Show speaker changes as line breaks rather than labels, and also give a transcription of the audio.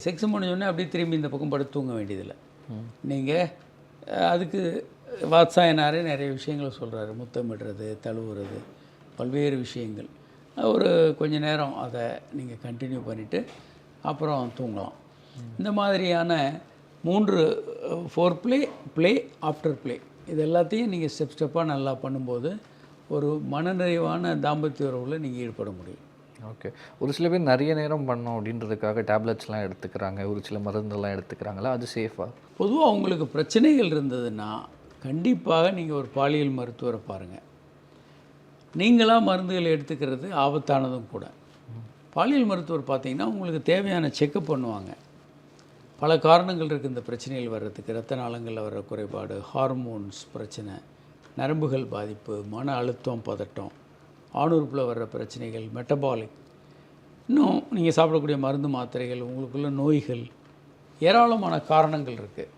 Sex முடிஞ்சோடனே அப்படியே திரும்பி இந்த பக்கம் படுத்து தூங்க வேண்டியதில்லை. நீங்கள் அதுக்கு வாத்சாயனாரே நிறைய விஷயங்களை சொல்கிறாரு. முத்தமிடுறது, தழுவுறது, பல்வேறு விஷயங்கள். ஒரு கொஞ்ச நேரம் அதை நீங்கள் கண்டினியூ பண்ணிவிட்டு அப்புறம் தூங்கலாம். இந்த மாதிரியான 3 ஃபோர் ப்ளே ஆஃப்டர் ப்ளே இது எல்லாத்தையும் நீங்கள் ஸ்டெப்பாக நல்லா பண்ணும்போது ஒரு மனநிறைவான தாம்பத்திய உறவில் நீங்கள் ஈடுபட முடியும்.
ஓகே. ஒரு சில பேர் நிறைய நேரம் பண்ணோம் அப்படின்றதுக்காக டேப்லெட்ஸ்லாம் எடுத்துக்கிறாங்க, ஒரு சில மருந்தெல்லாம் எடுத்துக்கிறாங்களா? அது சேஃபா?
பொதுவாக உங்களுக்கு பிரச்சனைகள் இருந்ததுன்னா கண்டிப்பாக நீங்கள் ஒரு பாலியல் மருத்துவரை பாருங்கள். நீங்களாக மருந்துகள் எடுத்துக்கிறது ஆபத்தானதும் கூட. பாலியல் மருத்துவர் பார்த்திங்கன்னா உங்களுக்கு தேவையான செக்கப் பண்ணுவாங்க. பல காரணங்கள் இருக்குது இந்த பிரச்சனைகள் வர்றதுக்கு. இரத்த நாளங்களில் வர்ற குறைபாடு, ஹார்மோன்ஸ் பிரச்சனை, நரம்புகள் பாதிப்பு, மன அழுத்தம், பதட்டம், ஆணுறுப்பில் வர்ற பிரச்சனைகள், மெட்டபாலிக், இன்னும் நீங்கள் சாப்பிடக்கூடிய மருந்து மாத்திரைகள், உங்களுக்குள்ள நோய்கள், ஏராளமான காரணங்கள் இருக்குது.